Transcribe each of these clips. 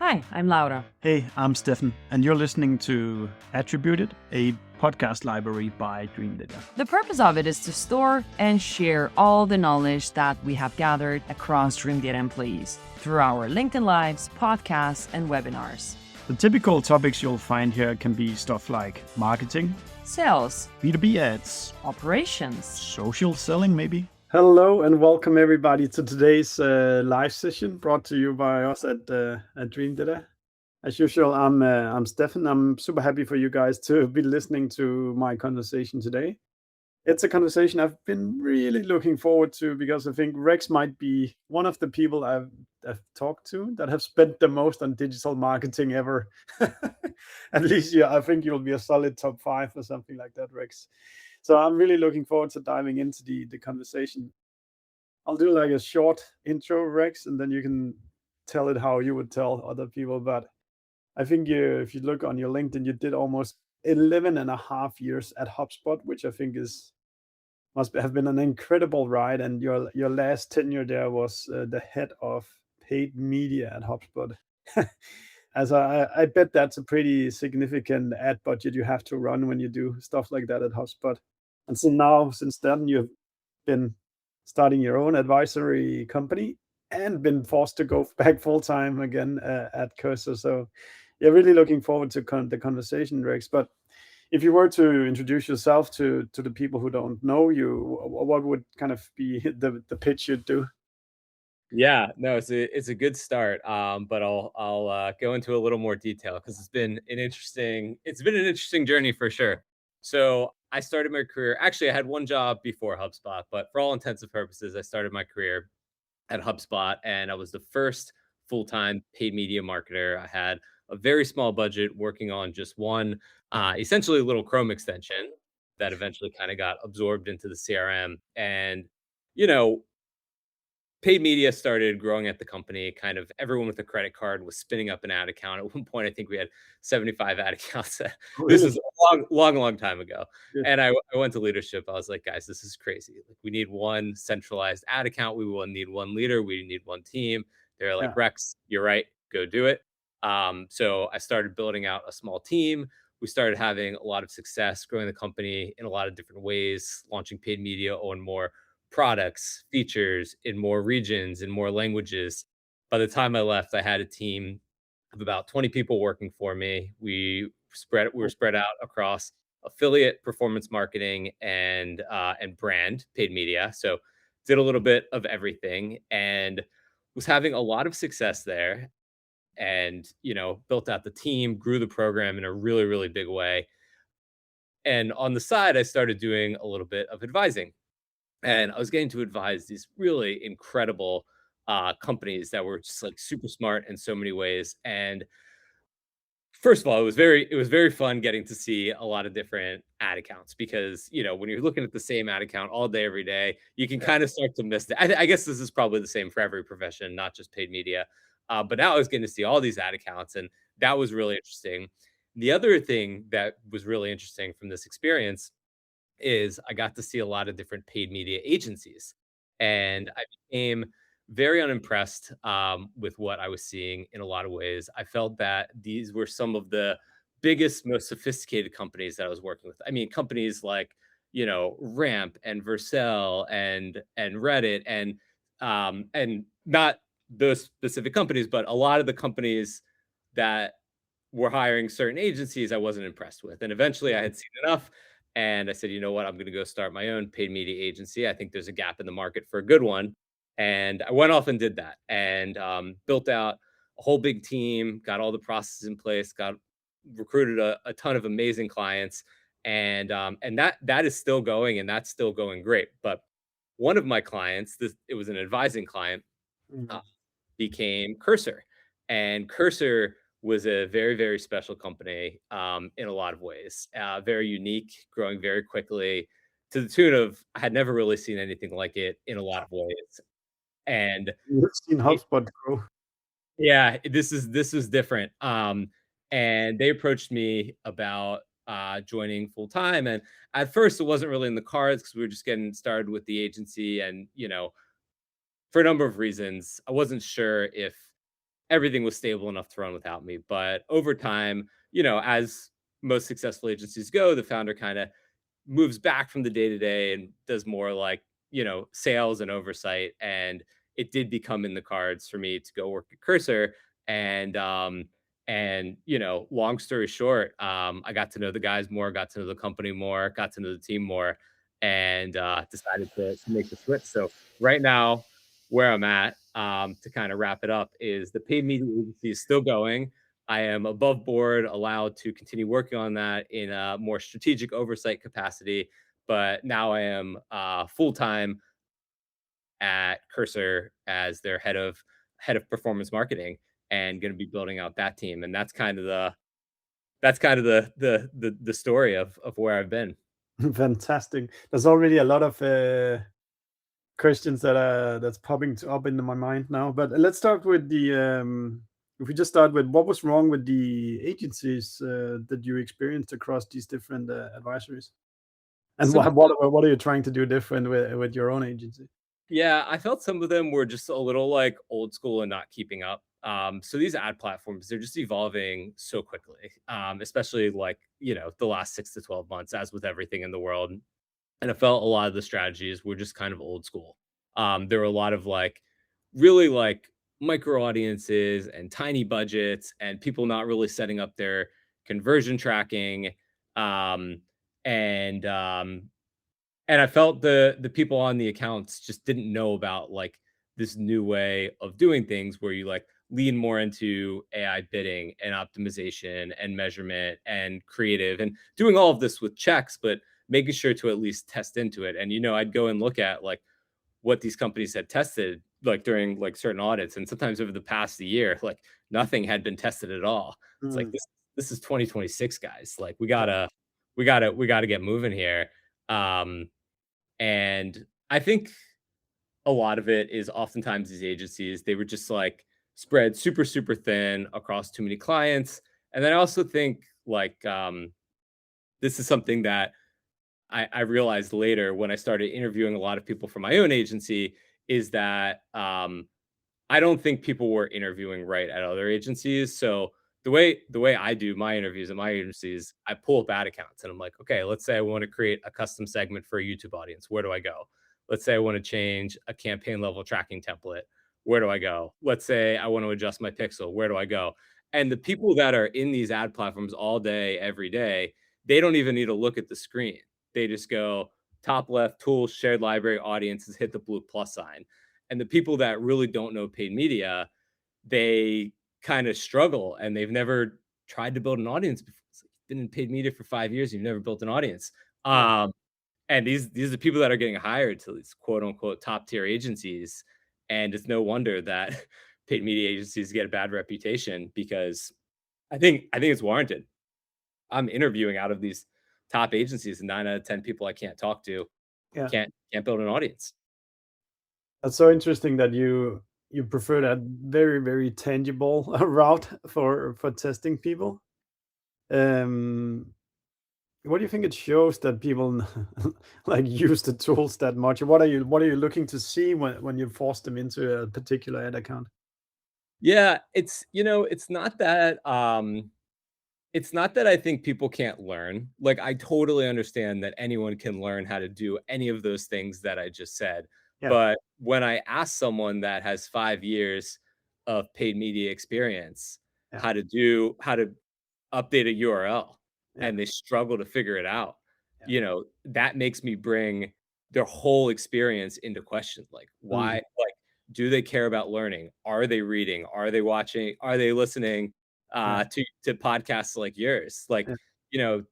Hi, I'm Laura. Hey, I'm Stefan, and you're listening to Attributed, a podcast library by Dream Data. The purpose of it is to store and share all the knowledge that we have gathered across Dream Data employees through our LinkedIn Lives, podcasts, and webinars. The typical topics you'll find here can be stuff like marketing, Sales, B2B ads, operations, social selling maybe. Hello and welcome everybody to today's live session brought to you by us at Dream Data. As usual, I'm Stefan. I'm super happy for you guys to be listening to my conversation today. It's a conversation I've been really looking forward to because I think Rex might be one of the people I've talked to that have spent the most on digital marketing ever. At least, I think you'll be a solid top 5 or something like that, Rex. So I'm really looking forward to diving into the conversation. I'll do like a short intro, Rex, and then you can tell it how you would tell other people. But I think if you look on your LinkedIn, you did almost 11 and a half years at HubSpot, which I think must have been an incredible ride. And your last tenure there was the head of paid media at HubSpot. As I bet that's a pretty significant ad budget you have to run when you do stuff like that at HubSpot. And so since then, you've been starting your own advisory company and been forced to go back full time again at Cursor. So, really looking forward to the conversation, Rex. But if you were to introduce yourself to the people who don't know you, what would kind of be the pitch you'd do? Yeah, no, it's a good start. But I'll go into a little more detail because it's been an interesting journey for sure. So I started my career. Actually, I had one job before HubSpot, but for all intents and purposes, I started my career at HubSpot, and I was the first full-time paid media marketer. I had a very small budget working on just one, essentially a little Chrome extension that eventually kind of got absorbed into the CRM. And you know, paid media started growing at the company. Kind of everyone with a credit card was spinning up an ad account. At one point, I think we had 75 ad accounts. This is a long time ago. Yeah. And I went to leadership. I was like, guys, this is crazy. Like, we need one centralized ad account. We will need one leader. We need one team. They're like, Yeah. Rex, you're right. Go do it. So I started building out a small team. We started having a lot of success growing the company in a lot of different ways, launching paid media on more products, features in more regions, in more languages. By the time I left, I had a team of about 20 people working for me. We were spread out across affiliate, performance marketing, and brand paid media. So did a little bit of everything and was having a lot of success there. And built out the team, grew the program in a really big way. And on the side, I started doing a little bit of advising. And I was getting to advise these really incredible companies that were just like super smart in so many ways. And first of all, it was very fun getting to see a lot of different ad accounts because when you're looking at the same ad account all day every day, you can kind of start to miss it. I guess this is probably the same for every profession, not just paid media. But now I was getting to see all these ad accounts, and that was really interesting. The other thing that was really interesting from this experience is I got to see a lot of different paid media agencies, and I became very unimpressed with what I was seeing in a lot of ways. I felt that these were some of the biggest, most sophisticated companies that I was working with. I mean, companies like Ramp and Vercel and Reddit and not those specific companies, but a lot of the companies that were hiring certain agencies I wasn't impressed with. And eventually I had seen enough. And I said, you know what? I'm going to go start my own paid media agency. I think there's a gap in the market for a good one. And I went off and did that and built out a whole big team, got all the processes in place, got recruited a ton of amazing clients. And that is still going, and that's still going great. But one of my clients, it was an advising client, uh, became Cursor. And Cursor was a very special company in a lot of ways. Very unique, growing very quickly to the tune of I had never really seen anything like it in a lot of ways. And You've seen HubSpot grow. yeah, this is different. And they approached me about joining full time. And at first, it wasn't really in the cards because we were just getting started with the agency. And for a number of reasons, I wasn't sure if everything was stable enough to run without me. But over time, as most successful agencies go, the founder kind of moves back from the day to day and does more like, sales and oversight. And it did become in the cards for me to go work at Cursor. And long story short, I got to know the guys more, got to know the company more, got to know the team more, and decided to make the switch. So right now, where I'm at, to kind of wrap it up, is the paid media agency is still going. I am above board, allowed to continue working on that in a more strategic oversight capacity. But now I am full time at Cursor as their head of performance marketing, and going to be building out that team. And that's kind of the story of where I've been. Fantastic. There's already a lot of questions that's popping up into my mind now. But let's start with if we just start with what was wrong with the agencies that you experienced across these different advisories, and Some of what are you trying to do different with your own agency? Yeah, I felt some of them were just a little like old school and not keeping up. So these ad platforms, they're just evolving so quickly, especially like, the last 6 to 12 months, as with everything in the world. And I felt a lot of the strategies were just kind of old school. There were a lot of like really like micro audiences and tiny budgets and people not really setting up their conversion tracking. Um, and I felt the people on the accounts just didn't know about like this new way of doing things where you like lean more into AI bidding and optimization and measurement and creative and doing all of this with checks, but making sure to at least test into it. And I'd go and look at like what these companies had tested like during like certain audits, and sometimes over the past year, like nothing had been tested at all. It's like Mm, this is 2026, guys. Like we gotta get moving here. Um, and I think a lot of it is oftentimes these agencies, they were just like spread super, super thin across too many clients. And then I also think like this is something that I realized later when I started interviewing a lot of people from my own agency, is that I don't think people were interviewing right at other agencies. So the way I do my interviews at my agencies, I pull up ad accounts and I'm like, okay, let's say I want to create a custom segment for a YouTube audience. Where do I go? Let's say I want to change a campaign level tracking template. Where do I go? Let's say I want to adjust my pixel. Where do I go? And the people that are in these ad platforms all day, every day, they don't even need to look at the screen. They just go top left, tools, shared library, audiences, hit the blue plus sign. And the people that really don't know paid media, they kind of struggle and they've never tried to build an audience before. It's like, you've been in paid media for 5 years, you've never built an audience. yeah. And these are people that are getting hired to these quote unquote top tier agencies. And it's no wonder that paid media agencies get a bad reputation, because I think it's warranted. I'm interviewing out of these top agencies, and 9 out of 10 people I can't talk to Yeah. can't build an audience. That's so interesting that you prefer that very, very tangible route for testing people. Um, what do you think it shows that people like use the tools that much? What are you looking to see when you force them into a particular ad account? Yeah, it's not that I think people can't learn. Like, I totally understand that anyone can learn how to do any of those things that I just said. Yeah, But when I ask someone that has 5 years of paid media experience yeah, how to update a URL, yeah, and they struggle to figure it out, yeah. that makes me bring their whole experience into question. Like, why, Mm, like, do they care about learning? Are they reading? Are they watching? Are they listening yeah, to podcasts like yours? Like, yeah, you know,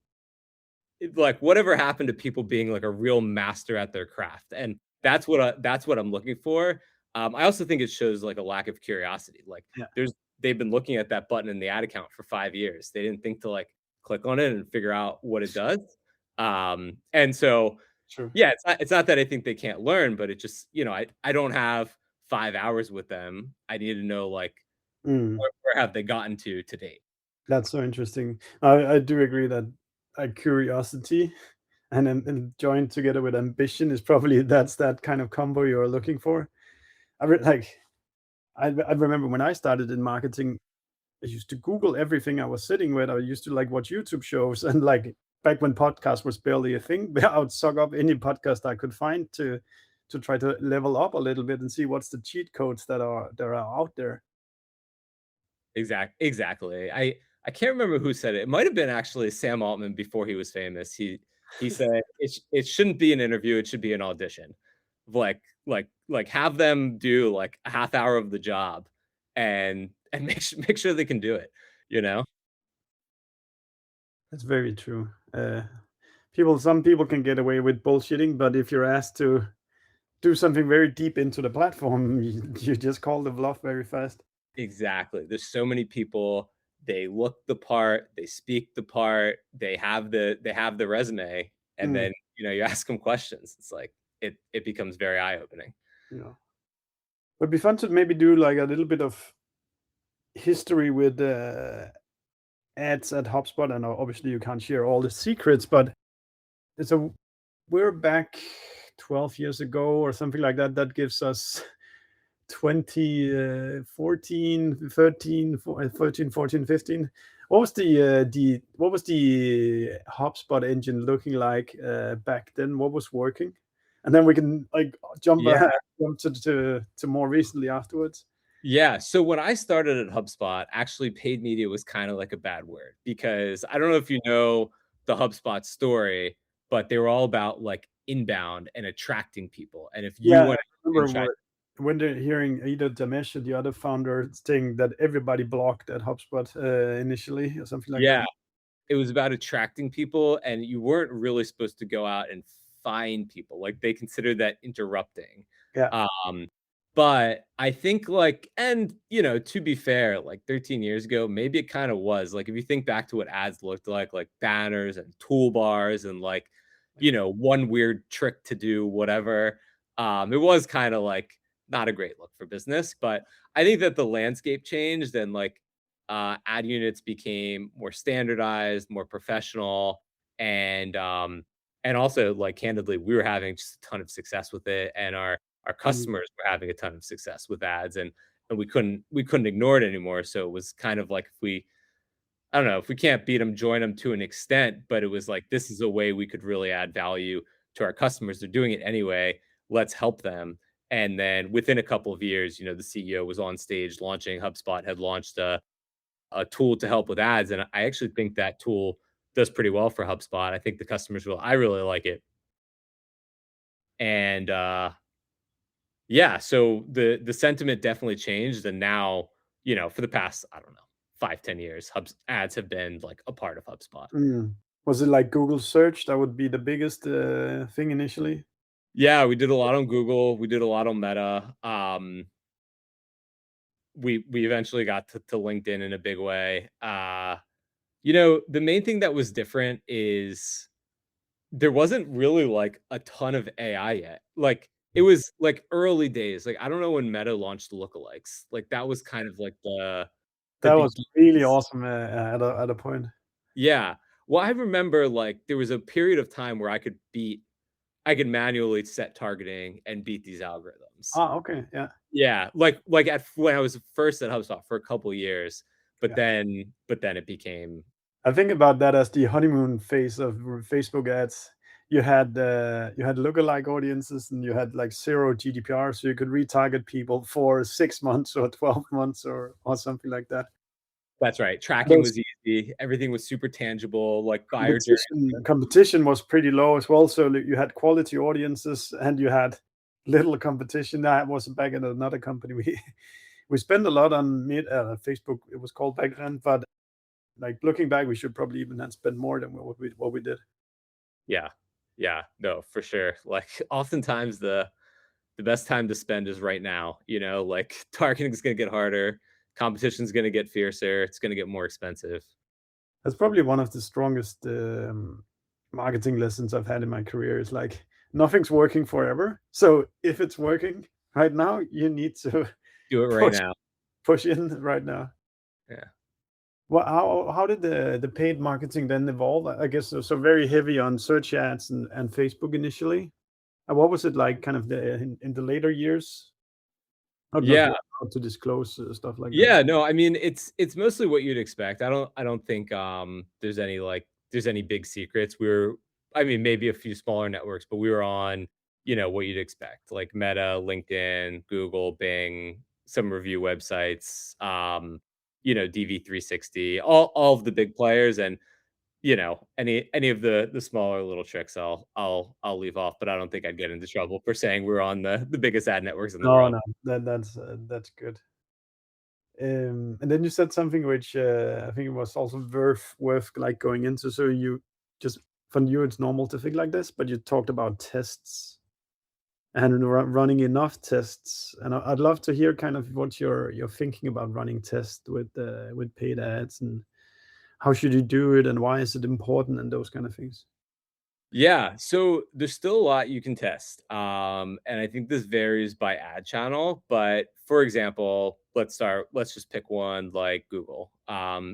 like whatever happened to people being like a real master at their craft? And that's what I'm looking for. I also think it shows like a lack of curiosity. Like, yeah. they've been looking at that button in the ad account for 5 years. They didn't think to like click on it and figure out what it does. And so True. yeah, it's not that I think they can't learn, but it just, I don't have 5 hours with them. I need to know like Mm, where have they gotten to date. that's so interesting. I do agree that curiosity and joined together with ambition is probably that's that kind of combo you're looking for. I like I remember when I started in marketing, I used to Google everything I was sitting with. I used to like watch YouTube shows and like back when podcast was barely a thing, I would suck up any podcast I could find to try to level up a little bit and see what's the cheat codes that are out there. Exactly. I can't remember who said it. It might have been actually Sam Altman before he was famous. He said it shouldn't be an interview, it should be an audition. Like have them do like a half hour of the job and make sure they can do it, you know? That's very true. Some people can get away with bullshitting, but if you're asked to do something very deep into the platform, you just call the bluff very fast. Exactly. There's so many people, they look the part, they speak the part, they have the resume, and Mm, then, you ask them questions. It's like it becomes very eye-opening. yeah. But it'd be fun to maybe do like a little bit of history with ads at HubSpot. And obviously you can't share all the secrets, but so we're back 12 years ago or something like that. That gives us 2014, 13, 13, 14, 15. What was the HubSpot engine looking like back then? What was working? And then we can like jump Yeah. jump to more recently afterwards. Yeah. So when I started at HubSpot, actually paid media was kind of like a bad word because I don't know if you know the HubSpot story, but they were all about like inbound and attracting people. And if you Yeah, I went and remember tried, when they're hearing either Damesh or the other founder saying that everybody blocked at HubSpot initially or something like yeah, that. it was about attracting people, and you weren't really supposed to go out and find people. Like they considered that interrupting. Yeah. Um, but I think like, and to be fair, like 13 years ago, maybe it kind of was. Like if you think back to what ads looked like banners and toolbars and like, one weird trick to do whatever. It was kind of like not a great look for business. But I think that the landscape changed and like ad units became more standardized, more professional, and also like candidly, we were having just a ton of success with it, and our Mm. customers were having a ton of success with ads, and we couldn't ignore it anymore. So it was kind of like if we I don't know if we can't beat them, join them to an extent, but it was like this is a way we could really add value to our customers. They're doing it anyway. Let's help them. And then within a couple of years, the CEO was on stage launching HubSpot, had launched a tool to help with ads. And I actually think that tool does pretty well for HubSpot. I think the customers I really like it. And yeah, so the sentiment definitely changed. And now, for the past, I don't know, 5-10 years, ads have been like a part of HubSpot. Mm. Was it like Google search? That would be the biggest thing initially. Yeah, we did a lot on Google. We did a lot on Meta. We eventually got to LinkedIn in a big way. The main thing that was different is there wasn't really like a ton of AI yet. Like it was like early days. Like I don't know when Meta launched lookalikes. Like that was kind of like the That was really beginnings. awesome at a point. Yeah. Well, I remember like there was a period of time where I could manually set targeting and beat these algorithms. Ah, okay, yeah, Yeah, like at when I was first at HubSpot for a couple of years, but yeah. then it became I think about that as the honeymoon phase of Facebook ads. You had lookalike audiences and you had like zero GDPR, so you could retarget people for 6 months or 12 months or something like that. that's right. Tracking Those was easy. Everything was super tangible, like buyer journey. competition was pretty low as well. So you had quality audiences and you had little competition. That was back in another company. We spent a lot on Facebook. It was called back then, but like looking back, we should probably even have spent more than what we did. Yeah. Yeah, no, for sure. Like oftentimes the best time to spend is right now, like targeting is going to get harder, competition's going to get fiercer, it's going to get more expensive. That's probably one of the strongest marketing lessons I've had in my career. Is like nothing's working forever. So if it's working right now, you need to Do it right push now. push in right now. Yeah. Well, how did the paid marketing then evolve? I guess so very heavy on search ads and Facebook initially. And what was it like kind of in the later years? Not Yeah. allowed to disclose stuff like that. Yeah, no, I mean, it's mostly what you'd expect. I don't think, there's any big secrets. I mean, maybe a few smaller networks, but we were on, what you'd expect, like Meta, LinkedIn, Google, Bing, some review websites, DV360, all of the big players, and, any of the smaller little tricks I'll leave off, but I don't think I'd get into trouble for saying we're on the biggest ad networks in the No, world. no, that's good. And then you said something which I think it was also worth like going into. So you just for you it's normal to think like this, but you talked about tests and running enough tests. And I'd love to hear kind of what you're thinking about running tests with paid ads, and how should you do it, and why is it important, and those kind of things. Yeah, so there's still a lot you can test. And I think this varies by ad channel, but for example, let's just pick one like Google.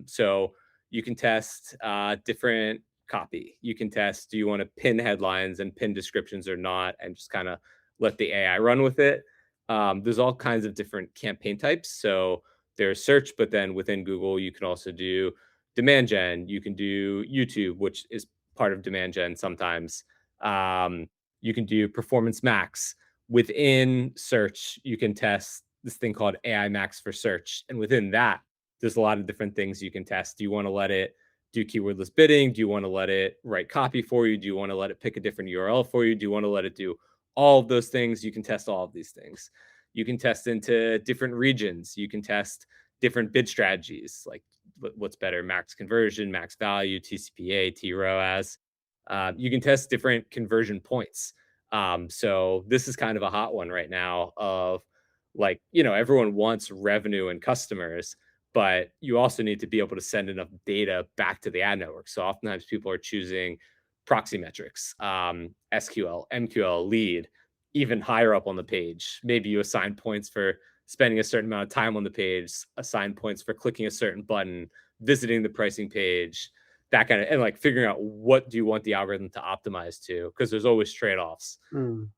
So you can test different copy. You can test, do you want to pin headlines and pin descriptions or not, and just kind of let the AI run with it. There's all kinds of different campaign types. So there's search, but then within Google, you can also do demand gen. You can do YouTube, which is part of demand gen sometimes. You can do performance max. Within search, you can test this thing called AI max for search. And within that, there's a lot of different things you can test. Do you want to let it do keywordless bidding? Do you want to let it write copy for you? Do you want to let it pick a different URL for you? Do you want to let it do all of those things? You can test all of these things. You can test into different regions. You can test different bid strategies, like what's better, max conversion, max value, TCPA, TROAS. You can test different conversion points. So this is kind of a hot one right now of like, everyone wants revenue and customers, but you also need to be able to send enough data back to the ad network. So oftentimes people are choosing proxy metrics, SQL, MQL, lead, even higher up on the page. Maybe you assign points for spending a certain amount of time on the page, assign points for clicking a certain button, visiting the pricing page, that kind of, and like figuring out what do you want the algorithm to optimize to, because there's always trade-offs. Mm.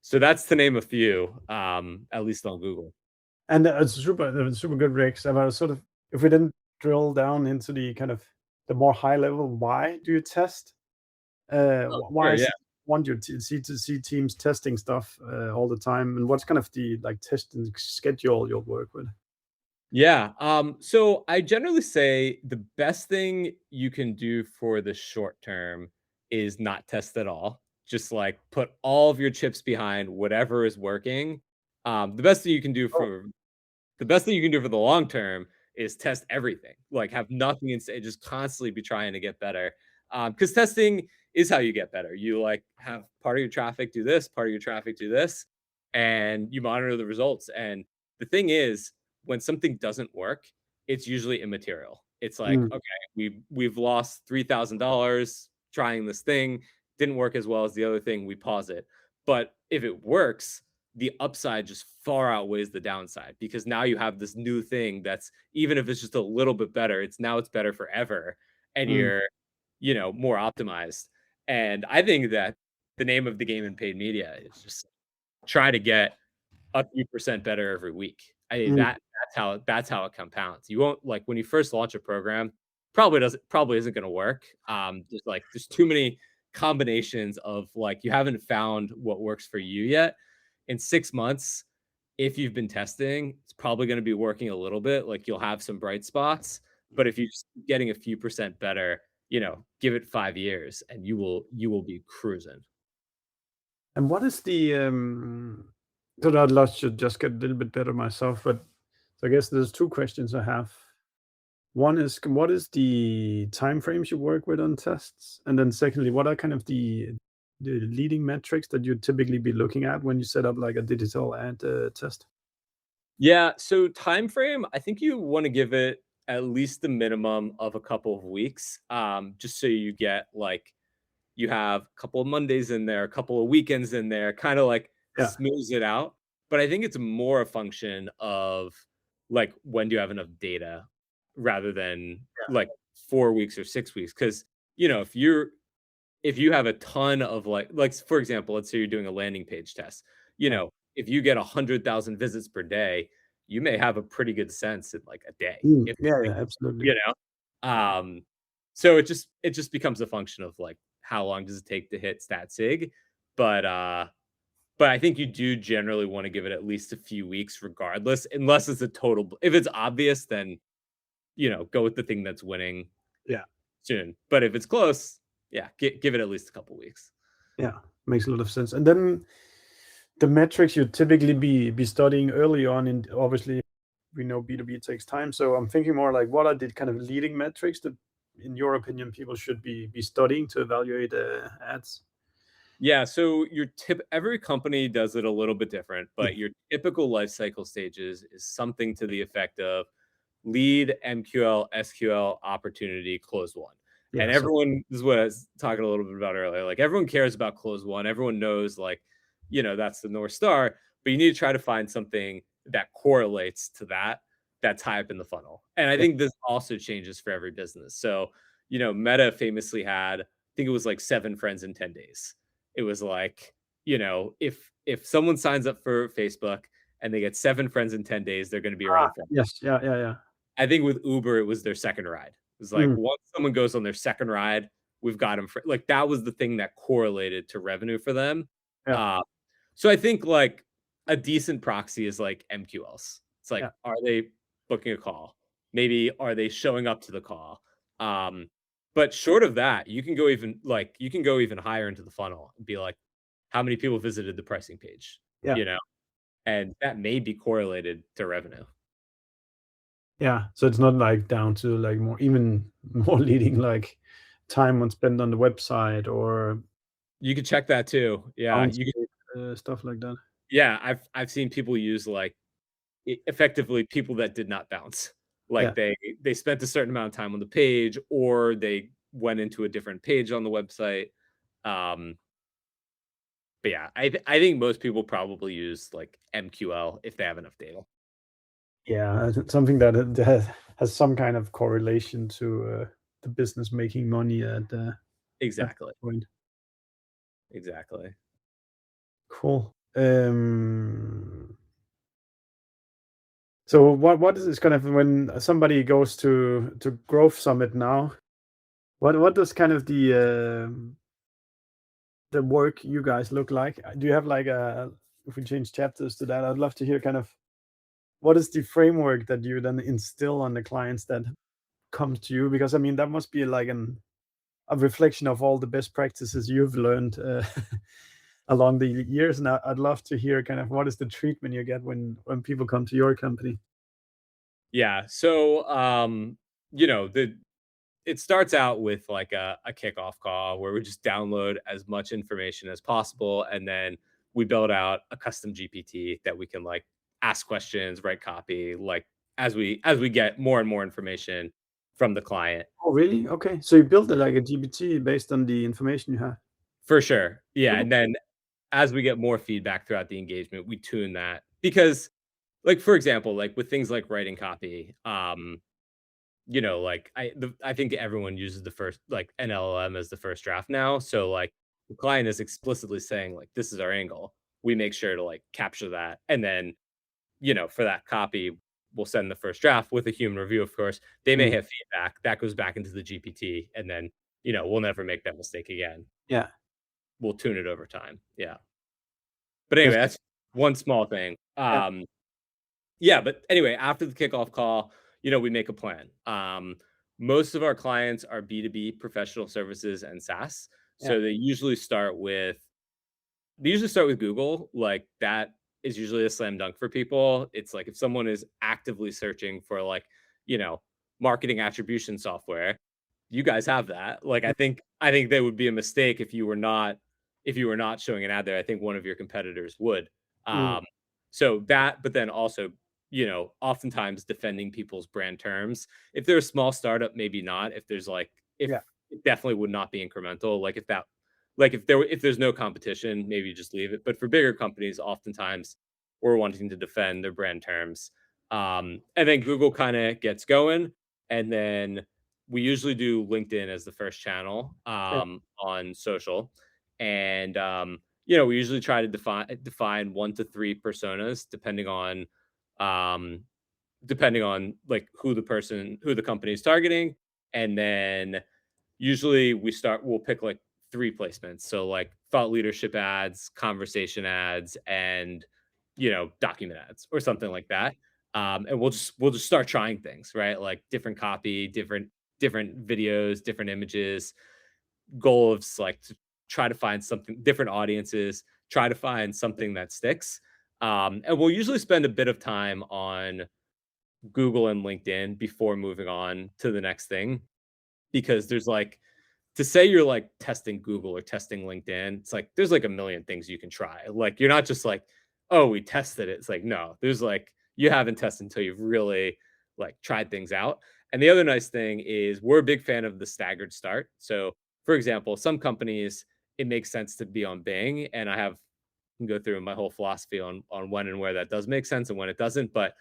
So that's to name a few, at least on Google. And it's super good, Rex. About sort of, if we didn't drill down into the kind of the more high level, why do you test? Oh, Why sure, is yeah. it want your C2C teams testing stuff all the time, and what's kind of the like testing schedule you'll work with? Yeah. So I generally say the best thing you can do for the short term is not test at all. Just like put all of your chips behind whatever is working. The best thing you can do Oh, for The best thing you can do for the long term is test everything. Like, have nothing and say just constantly be trying to get better. Because testing is how you get better. You like have part of your traffic do this, part of your traffic do this, and you monitor the results. And the thing is, when something doesn't work, it's usually immaterial. It's like, mm, okay, we've lost $3,000 trying this thing, didn't work as well as the other thing, we pause it. But if it works, the upside just far outweighs the downside, because now you have this new thing that's, even if it's just a little bit better, it's better forever, and mm, you're, more optimized. And I think that the name of the game in paid media is just try to get a few percent better every week. I mean, mm, that's how it compounds. You won't, like, when you first launch a program, probably isn't going to work. There's too many combinations of, like, you haven't found what works for you yet. In 6 months, if you've been testing, it's probably going to be working a little bit. Like, you'll have some bright spots, but if you're just getting a few percent better, give it 5 years and you will be cruising. and what is the so I'd love to just get a little bit better myself, but so I guess there's two questions I have. One is, what is the time frames you work with on tests? And then secondly, what are kind of the leading metrics that you'd typically be looking at when you set up like a digital ad test? Yeah, so time frame, I think you want to give it at least the minimum of a couple of weeks, just so you get, like, you have a couple of Mondays in there, a couple of weekends in there, kind of like Yeah. smooths it out. But I think it's more a function of, like, when do you have enough data rather than like 4 weeks or 6 weeks. Because, if you have a ton of, like, for example, let's say you're doing a landing page test, you Yeah. know, if you get 100,000 visits per day, you may have a pretty good sense in like a day. If Yeah, yeah, absolutely. you know, so it just becomes a function of like how long does it take to hit stat sig, but I think you do generally want to give it at least a few weeks, regardless, unless it's a total. If it's obvious, then go with the thing that's winning Yeah, soon. But if it's close, yeah, give it at least a couple weeks. yeah, makes a lot of sense. And then the metrics you'd typically be studying early on, and obviously we know B2B takes time. So I'm thinking more like, what are the kind of leading metrics that, in your opinion, people should be studying to evaluate ads? Yeah, so every company does it a little bit different, Yeah, but your typical life cycle stages is something to the effect of lead, MQL, SQL, opportunity, close one. yeah. And So everyone, this is what I was talking a little bit about earlier. Like everyone cares about close one. Everyone knows like, that's the North Star, but you need to try to find something that correlates to that that's high up in the funnel. And I yeah, think this also changes for every business. So, Meta famously had, I think it was like 7 friends in 10 days. It was like, if someone signs up for Facebook and they get 7 friends in 10 days, they're going to be around for. yes, yeah, yeah, yeah. I think with Uber, it was their second ride. It was like Mm, once someone goes on their second ride, we've got them for like that was the thing that correlated to revenue for them. yeah, Uh, so I think like a decent proxy is like MQLs. It's like, yeah, are they booking a call? Maybe are they showing up to the call? Um, but short of that, you can go even higher into the funnel and be like, how many people visited the pricing page? yeah, You know, and that may be correlated to revenue. yeah. So it's not like down to like more, even more leading, like time on spent on the website or You could check that too. Yeah, bounce you could. rate, stuff like that. Yeah, I've seen people use like effectively people that did not bounce. Yeah, Like they spent a certain amount of time on the page, or they went into a different page on the website. Um, but yeah, I think most people probably use like MQL if they have enough data. yeah. Something that has some kind of correlation to the business making money at that Exactly. point. Exactly. Cool. So what is this kind of when somebody goes to Growth Summit now? What does kind of the work you guys look like? Do you have like a, if we change chapters to that, I'd love to hear kind of what is the framework that you then instill on the clients that come to you? Because I mean that must be like a reflection of all the best practices you've learned along the years. And I'd love to hear kind of what is the treatment you get when people come to your company. Yeah. So the it starts out with like a kickoff call where we just download as much information as possible, and then we build out a custom GPT that we can like ask questions, write copy, like as we get more and more information from the client. Oh, really? Okay. So you built it like a GPT based on the information you have. For sure. Yeah. Cool. And then as we get more feedback throughout the engagement, we tune that because like for example, like with things like writing copy, like I think everyone uses the first like an LLM as the first draft now. So like the client is explicitly saying like this is our angle. We make sure to like capture that, and then for that copy, we'll send the first draft with a human review. Of course, they may Mm, have feedback that goes back into the GPT, and then we'll never make that mistake again. yeah. We'll tune it over time. Yeah, but Yes. anyway, that's one small thing. Yeah. Yeah, but anyway, after the kickoff call, we make a plan. Most of our clients are B2B professional services and SaaS. Yeah. So they usually start with Google. Like that is usually a slam dunk for people. It's like if someone is actively searching for like, you know, marketing attribution software, you guys have that. Like I think that would be a mistake if you were not showing an ad there. I think one of your competitors would. Mm, Um, so that, but then also, oftentimes defending people's brand terms. If they're a small startup, maybe not. If there's like, if yeah. it definitely would not be incremental. If there's no competition, maybe you just leave it. But for bigger companies, oftentimes we're wanting to defend their brand terms. And then Google kind of gets going, and then we usually do LinkedIn as the first channel Yeah. on social, and we usually try to define 1 to 3 personas depending on like who the company is targeting. And then usually we'll pick like 3 placements. So like thought leadership ads, conversation ads, and document ads or something like that. And we'll just start trying things, right? Like different copy, different videos, different images. Goal of like to try to find something, different audiences, try to find something that sticks. And we'll usually spend a bit of time on Google and LinkedIn before moving on to the next thing, because there's like, to say you're like testing Google or testing LinkedIn, it's like there's like a million things you can try. Like you're not just like, oh, we tested it. It's like, no, there's like, you haven't tested until you've really like tried things out. And the other nice thing is we're a big fan of the staggered start. So for example, some companies, it makes sense to be on Bing, and can go through my whole philosophy on when and where that does make sense and when it doesn't. But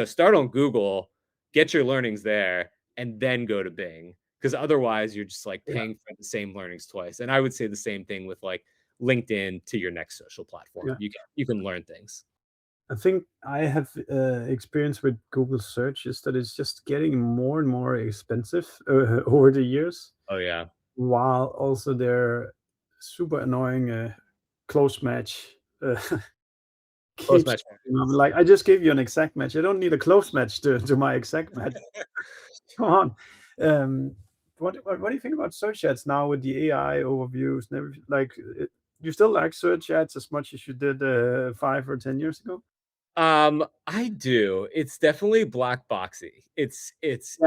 start on Google, get your learnings there, and then go to Bing, because otherwise you're just like Yeah. paying for the same learnings twice. And I would say the same thing with like LinkedIn to your next social platform. Yeah. You can learn things. I think I have experience with Google search is that it's just getting more and more expensive over the years, Oh yeah. while also they're super annoying close match Close keeps match. I'm like, I just gave you an exact match. I don't need a close match to my exact match. Come on. What do you think about search ads now with the AI overviews and everything? Like, you still like search ads as much as you did 5 or 10 years ago? I do. It's definitely black boxy. Yeah, it's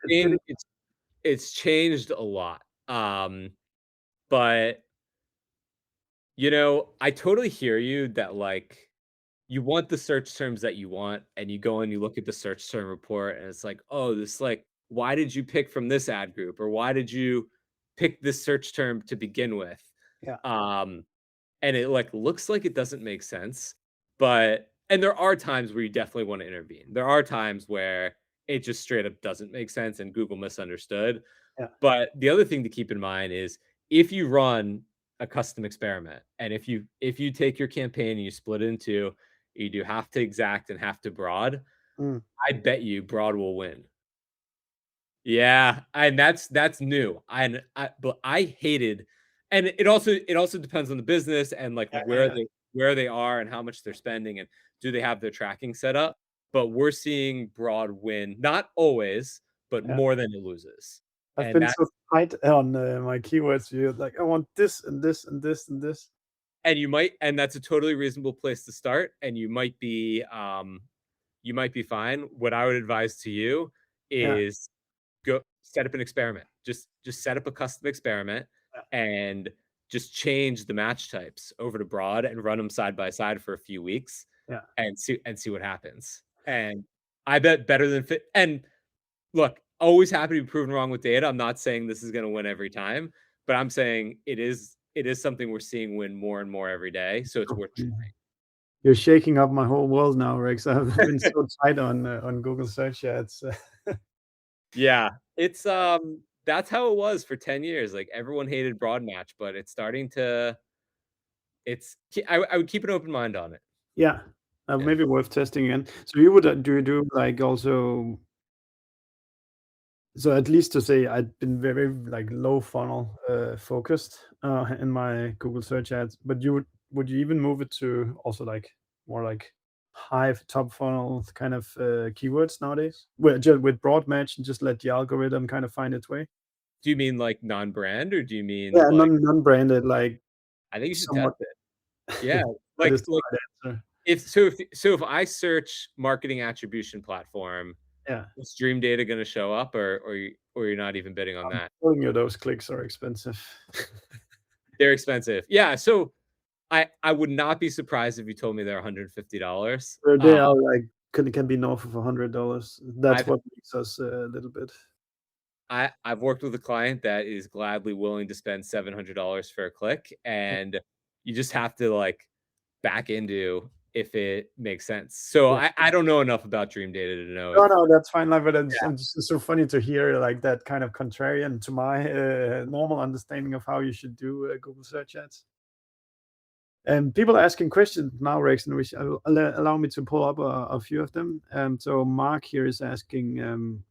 getting. It's changed a lot. But I totally hear you that like you want the search terms that you want, and you go and you look at the search term report, and it's like, oh, this like, why did you pick from this ad group, or why did you pick this search term to begin with? Yeah, Um, and it like looks like it doesn't make sense, and there are times where you definitely want to intervene. There are times where it just straight up doesn't make sense and Google misunderstood. yeah, But the other thing to keep in mind is if you run a custom experiment, and if you take your campaign and you split it into, you do half to exact and half to broad, mm, I bet you broad will win. Yeah, and that's new. But I hated, and it also depends on the business and like yeah, yeah, where they are and how much they're spending and do they have their tracking set up. But we're seeing broad win, not always, but yeah. more than it loses. I've And been that so tight on my keywords. You like, I want this and this and this and this. and that's a totally reasonable place to start, and you might be fine. What I would advise to you Yeah, is go set up an experiment. Just set up a custom experiment yeah, and just change the match types over to broad and run them side by side for a few weeks yeah. and see what happens. And I bet better than fit. And look, always happy to be proven wrong with data. I'm not saying this is going to win every time, but I'm saying it is something we're seeing win more and more every day. So it's worth Okay. You're shaking up my whole world now, Rex. I've been so tight on Google search ads. Yeah, it's that's how it was for 10 years. Like everyone hated broad match, but it's starting to I would keep an open mind on it. Yeah, Yeah. maybe worth testing again. So you would do you do like also, so at least to say I've been very like low funnel focused in my Google search ads, but would you even move it to also like more like high top funnel kind of keywords nowadays? Well, just with broad match and just let the algorithm kind of find its way. Do you mean like non-brand, or do you mean Yeah, like, non-branded, like I think you should test somewhat. it. Yeah, That is like the right answer. if I search marketing attribution platform, Yeah, is Dream Data going to show up, or you're not even bidding on I'm that? telling you, those clicks are expensive. They're expensive. Yeah, so I would not be surprised if you told me they're $150. They are like can be north of $100. That's I've what makes us a little bit. I've worked with a client that is gladly willing to spend $700 for a click, and you just have to like back into if it makes sense. So Yeah. I don't know enough about Dream Data to know No, if no, that's fine. Like, but it's just so funny to hear like that kind of contrarian to my normal understanding of how you should do Google search ads. And people are asking questions now, Rex, and which allow me to pull up a few of them. So Mark here is asking,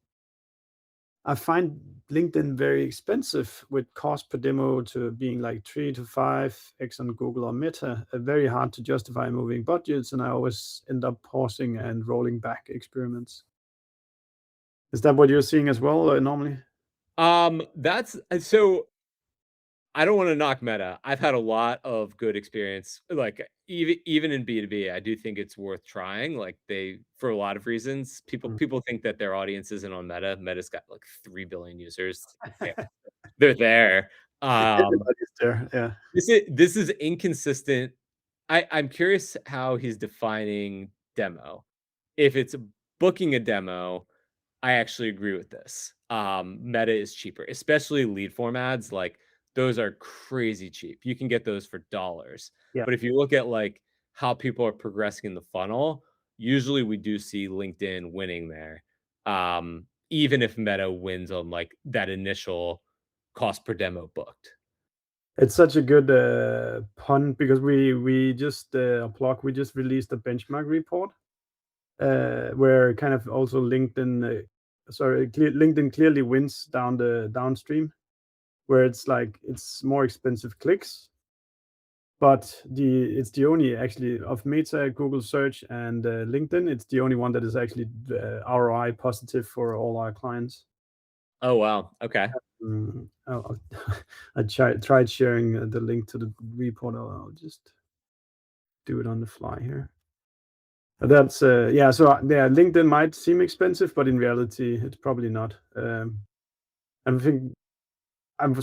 I find LinkedIn very expensive with cost per demo to being like 3 to 5x on Google or Meta. Very hard to justify moving budgets, and I always end up pausing and rolling back experiments. Is that what you're seeing as well, normally? That's so I don't want to knock Meta. I've had a lot of good experience. Like even in B2B, I do think it's worth trying. Like for a lot of reasons, people think that their audience isn't on Meta. Meta's got like 3 billion users. Yeah, they're there. Everybody's there. Yeah. This is inconsistent. I'm curious how he's defining demo. If it's booking a demo, I actually agree with this. Meta is cheaper, especially lead form ads. Like those are crazy cheap. You can get those for dollars. Yeah. But if you look at like how people are progressing in the funnel, usually we do see LinkedIn winning there. Even if Meta wins on like that initial cost per demo booked. It's such a good pun because we just we just released a benchmark report where kind of also LinkedIn LinkedIn clearly wins downstream, where it's like it's more expensive clicks, but it's the only actually of Meta, Google Search, and LinkedIn. It's the only one that is actually ROI positive for all our clients. Oh wow. Okay. I tried sharing the link to the report. I'll just do it on the fly here. That's yeah. So yeah, LinkedIn might seem expensive, but in reality, it's probably not. And I think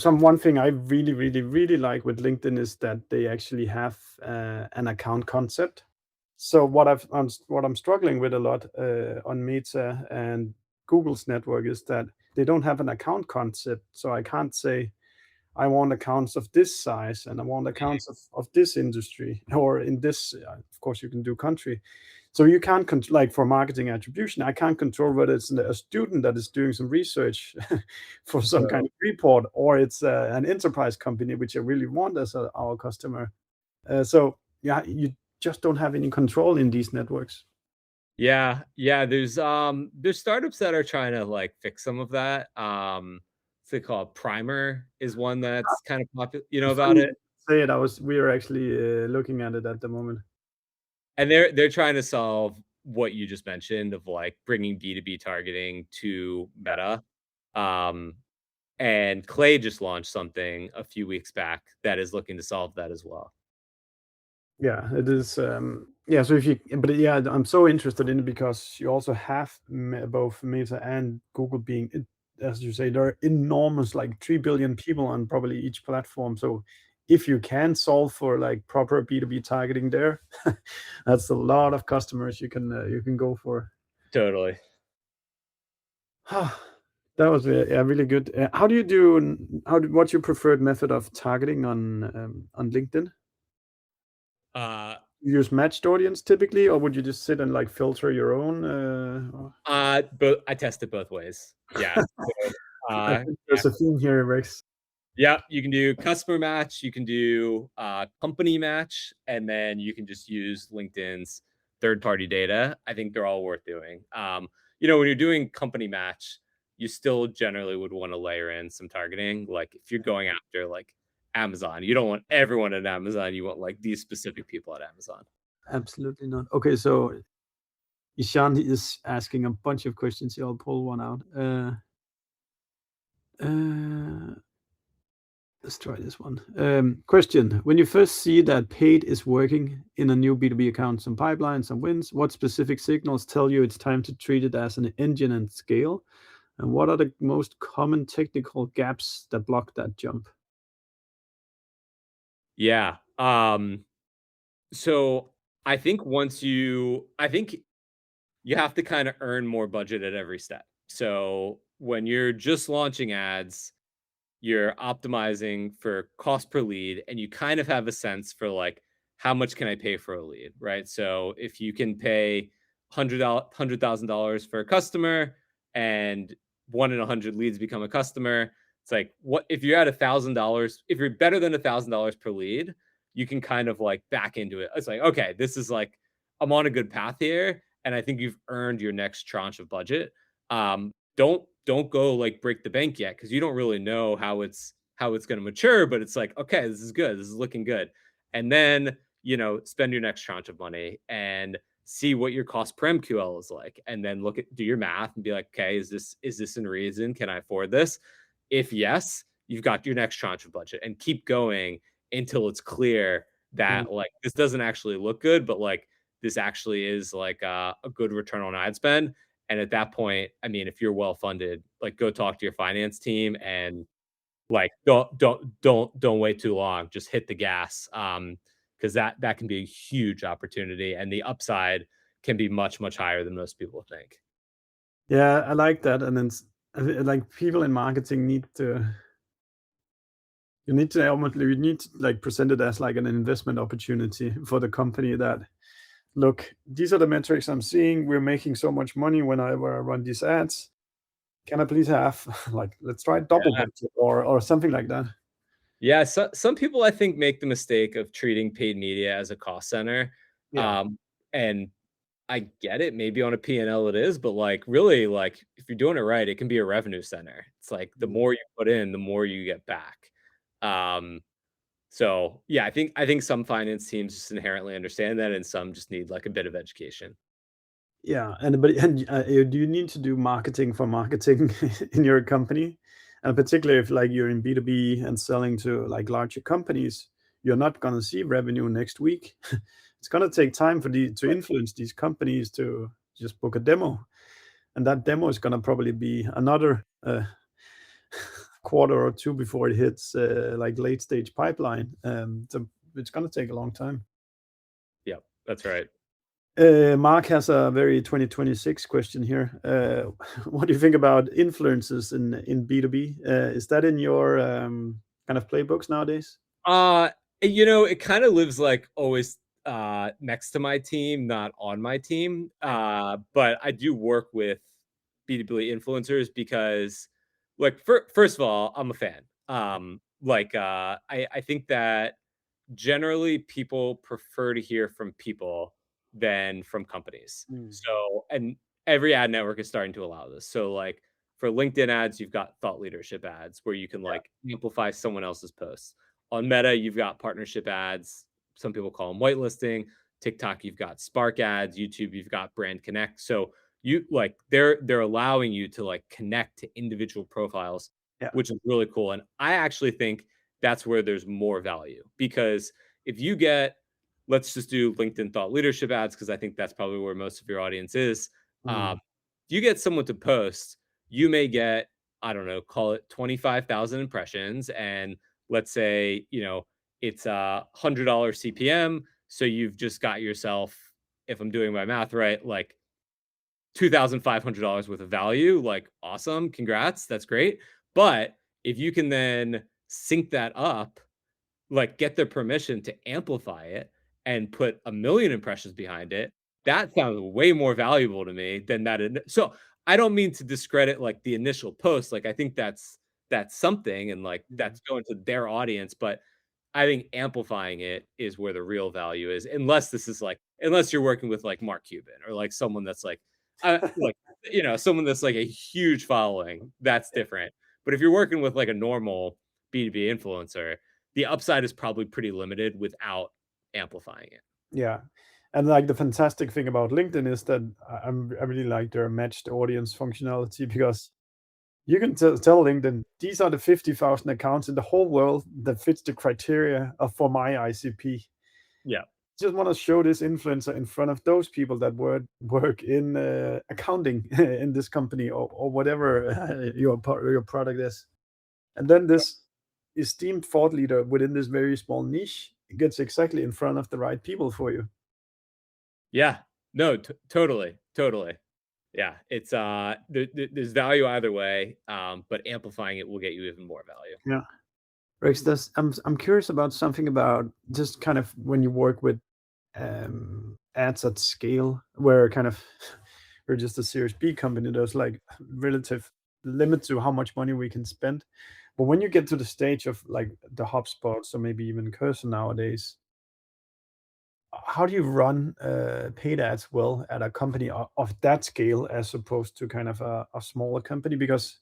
one thing I really like with LinkedIn is that they actually have an account concept. So what I'm struggling with a lot on Meta and Google's network is that they don't have an account concept. So I can't say I want accounts of this size and I want accounts of this industry or in this. Of course, you can do country. So you can't like for marketing attribution, I can't control whether it's a student that is doing some research for some kind of report, or it's an enterprise company which I really want as our customer. So yeah, you just don't have any control in these networks. Yeah, there's startups that are trying to like fix some of that. What's they call it? Primer is one that's kind of popular. You know about Funny it? you say it. We are actually looking at it at the moment. And they're trying to solve what you just mentioned of like bringing B2B targeting to Meta. Um, and Clay just launched something a few weeks back that is looking to solve that as well. Yeah, it is. Yeah, so but yeah, I'm so interested in it because you also have both Meta and Google being, as you say, there are enormous, like 3 billion people on probably each platform. So if you can solve for like proper B2B targeting there, that's a lot of customers you can go for. Totally. That was yeah, really good. What's your preferred method of targeting on LinkedIn? You use matched audience typically, or would you just sit and like filter your own? But I test it both ways. Yeah. So, I think there's a theme here, Rex. yeah, you can do customer match, you can do company match, and then you can just use LinkedIn's third-party data. I think they're all worth doing. When you're doing company match, you still generally would want to layer in some targeting. Like if you're going after like Amazon, you don't want everyone at Amazon. You want like these specific people at Amazon. Absolutely not. Okay, so Ishan is asking a bunch of questions here. I'll pull one out. Let's try this one. Question: when you first see that paid is working in a new B2B account, some pipelines, some wins, what specific signals tell you it's time to treat it as an engine and scale? And what are the most common technical gaps that block that jump? Yeah. So I think you have to kind of earn more budget at every step. So when you're just launching ads, you're optimizing for cost per lead and you kind of have a sense for like how much can I pay for a lead, right? So if you can pay $100,000 for a customer and 1 in 100 leads become a customer, it's like what if you're at $1,000, if you're better than $1,000 per lead, you can kind of like back into it. It's like, okay, this is like, I'm on a good path here, and I think you've earned your next tranche of budget. Don't go like break the bank yet, because you don't really know how it's going to mature, but it's like, okay, this is good, this is looking good. And then, spend your next tranche of money and see what your cost per MQL is like, and then do your math and be like, okay, is this in reason? Can I afford this? If yes, you've got your next tranche of budget, and keep going until it's clear Mm. that like this doesn't actually look good, but like this actually is like a good return on ad spend. And at that point, I mean, if you're well funded, like go talk to your finance team, and like don't wait too long. Just hit the gas, because that can be a huge opportunity, and the upside can be much higher than most people think. Yeah, I like that. And then like people in marketing need to you need to like present it as like an investment opportunity for the company that, look, these are the metrics I'm seeing. We're making so much money whenever I run these ads. Can I please have like, let's try double budget or something like that? Yeah, some people I think make the mistake of treating paid media as a cost center. Yeah. And I get it. Maybe on a P&L it is, but like really, like if you're doing it right, it can be a revenue center. It's like the Mm. more you put in, the more you get back. Um, so yeah, I think some finance teams just inherently understand that, and some just need like a bit of education. Yeah, do you need to do marketing for marketing in your company? And particularly if like you're in B2B and selling to like larger companies, you're not gonna see revenue next week. It's gonna take time to influence these companies to just book a demo, and that demo is gonna probably be another quarter or two before it hits like late stage pipeline. So it's gonna take a long time. Yep, that's right. Mark has a very 2026 question here. What do you think about influences in B2B? Is that in your kind of playbooks nowadays? Uh, it kind of lives like always next to my team, not on my team. But I do work with B2B influencers because like first of all, I'm a fan. I think that generally people prefer to hear from people than from companies. Mm. So, and every ad network is starting to allow this. So, like for LinkedIn ads, you've got thought leadership ads where you can Yeah. like amplify someone else's posts. On Meta, you've got partnership ads. Some people call them whitelisting. TikTok, you've got Spark ads. YouTube, you've got Brand Connect. So you like they're allowing you to like connect to individual profiles, Yeah. which is really cool. And I actually think that's where there's more value, because if you get, let's just do LinkedIn thought leadership ads, because I think that's probably where most of your audience is. Mm. You get someone to post, you may get, I don't know, call it 25,000 impressions. And let's say, it's $100 CPM. So you've just got yourself, if I'm doing my math right, like $2,500 worth of value. Like, awesome. Congrats. That's great. But if you can then sync that up, like get their permission to amplify it and put a million impressions behind it, that sounds way more valuable to me than that. So I don't mean to discredit like the initial post. Like I think that's something, and like Mm. that's going to their audience, but I think amplifying it is where the real value is. Unless you're working with like Mark Cuban or like someone that's like someone that's like a huge following, that's different. But if you're working with like a normal B2B influencer, the upside is probably pretty limited without amplifying it. Yeah. And like the fantastic thing about LinkedIn is that I really like their matched audience functionality, because you can tell LinkedIn, these are the 50,000 accounts in the whole world that fits the criteria for my ICP. Yeah. Just want to show this influencer in front of those people that work in accounting in this company, or whatever your product is. And then this esteemed thought leader within this very small niche gets exactly in front of the right people for you. Yeah. No, totally. Yeah. It's there's value either way, but amplifying it will get you even more value. Yeah. Rex, I'm curious about something about just kind of when you work with ads at scale, where kind of we're just a Series B company. There's like relative limit to how much money we can spend. But when you get to the stage of like the HubSpots or maybe even Cursor nowadays, how do you run paid ads well at a company of that scale as opposed to kind of a smaller company? Because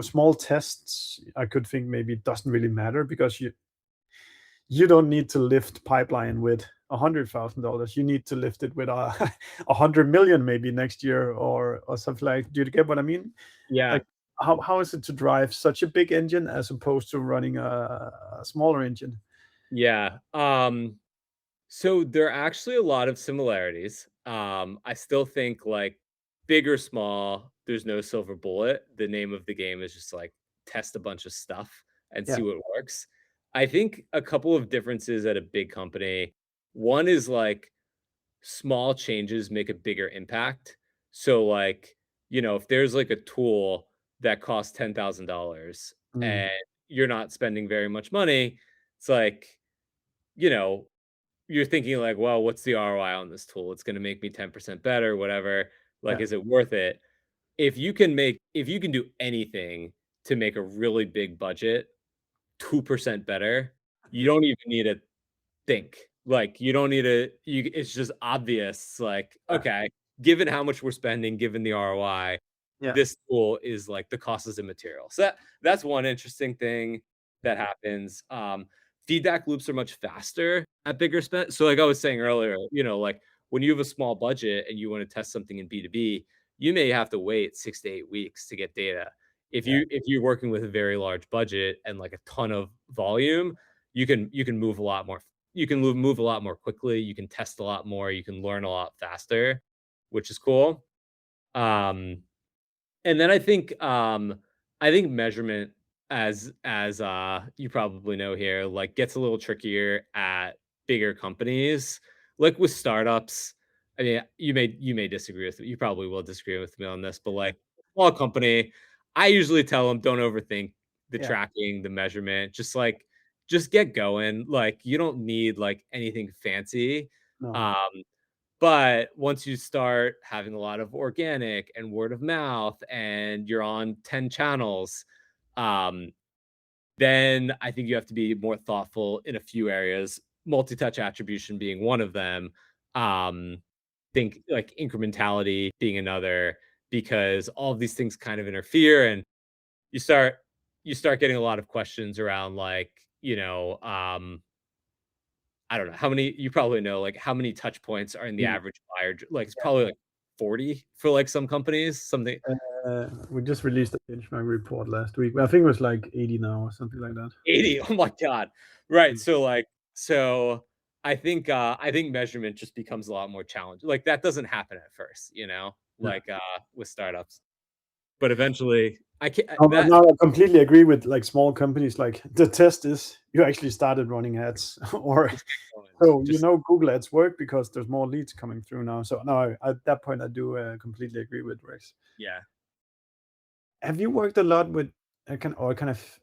small tests, I could think maybe doesn't really matter because you don't need to lift pipeline with $100,000. You need to lift it with 100 million maybe next year or something like. Do you get what I mean? Yeah. Like how is it to drive such a big engine as opposed to running a smaller engine? Yeah. So there are actually a lot of similarities. I still think like big or small, there's no silver bullet. The name of the game is just like test a bunch of stuff and Yeah, see what works. I think a couple of differences at a big company. One is like small changes make a bigger impact. So like, if there's like a tool that costs $10,000 mm, and you're not spending very much money, it's like, you know, you're thinking like, well, what's the ROI on this tool? It's going to make me 10% better, whatever. Like, yeah, is it worth it? If you can do anything to make a really big budget 2% better, you don't even need to think. Like, you don't need to, it's just obvious. Like, yeah, okay, given how much we're spending, given the ROI, yeah, this tool is like the cost is immaterial. So that's one interesting thing that happens. Feedback loops are much faster at bigger spend. So like I was saying earlier, like when you have a small budget and you want to test something in B2B, you may have to wait 6 to 8 weeks to get data. yeah, If you're working with a very large budget and like a ton of volume, you can move a lot more. You can move a lot more quickly. You can test a lot more. You can learn a lot faster, which is cool. Um, and then I think measurement as you probably know here, like gets a little trickier at bigger companies. Like with startups, I mean, you may disagree with me. You probably will disagree with me on this, but like small company, I usually tell them don't overthink the yeah. tracking, the measurement. Just get going. Like you don't need like anything fancy. No, Um, but once you start having a lot of organic and word of mouth and you're on 10 channels, um, then I think you have to be more thoughtful in a few areas, multi-touch attribution being one of them. Think like incrementality being another, because all of these things kind of interfere and you start you start getting a lot of questions around like, I don't know how many you probably know, like, how many touch points are in the mm, average buyer like, it's yeah. probably, like, 40 for, like, some companies, something We just released a benchmark report last week. I think it was like 80 now or something like that. 80, oh my god. Right, Mm, so I think measurement just becomes a lot more challenging, like, that doesn't happen at first, yeah. like, with startups, but eventually I can't No, but that no, I completely agree with like small companies. Like the test is you actually started running ads, or just get going, so just Google Ads work because there's more leads coming through now. So no, at that point I do completely agree with Rex. yeah. Have you worked a lot with kind of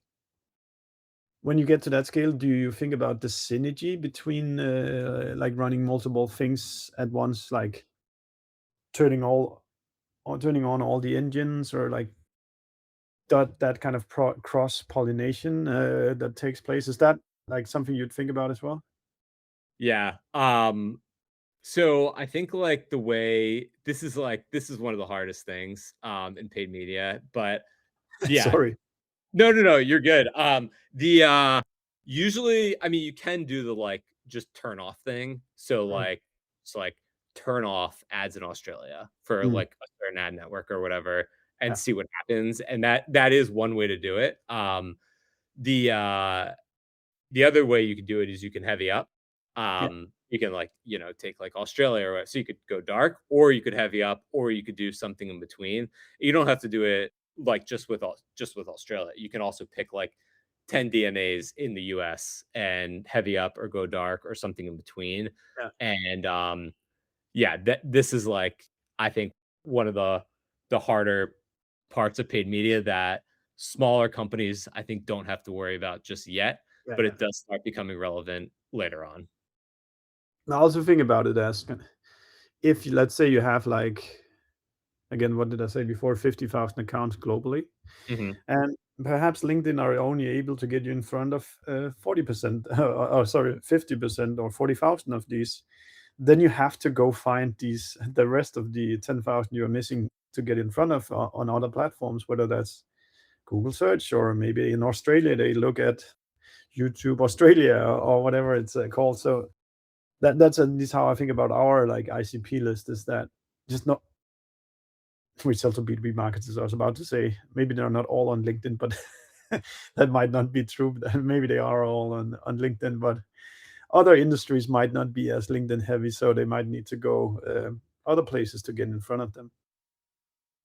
when you get to that scale? Do you think about the synergy between like running multiple things at once, like turning all or turning on all the engines, or like that kind of cross pollination that takes place? Is that like something you'd think about as well? Yeah, so I think, like, the way this is one of the hardest things, in paid media, but yeah. Sorry. No, you're good. Usually, I mean, you can do the, like, just turn off thing. So, Mm, like, turn off ads in Australia for, mm, like, a certain ad network or whatever and yeah, see what happens, and that is one way to do it. The, uh the other way you could do it is you can heavy up. yeah, You can like, take like Australia or so you could go dark, or you could heavy up, or you could do something in between. You don't have to do it like just with Australia. You can also pick like 10 DMAs in the US and heavy up or go dark or something in between. yeah. And yeah, this is like I think one of the harder parts of paid media that smaller companies I think don't have to worry about just yet, Yeah, but yeah. it does start becoming relevant later on. I also think about it as if let's say you have like again, what did I say before? 50,000 accounts globally, Mhm. and perhaps LinkedIn are only able to get you in front of 40%, or sorry, 50% or 40,000 of these. then you have to go find the rest of the 10,000 you're missing to get in front of on other platforms, whether that's Google search, or maybe in Australia they look at YouTube Australia, or whatever it's called. So that's at least how I think about our like ICP list, is that just not, we sell to B2B marketers. I was about to say maybe they're not all on LinkedIn, but that might not be true. Maybe they are all on LinkedIn, but other industries might not be as LinkedIn heavy, so they might need to go other places to get in front of them.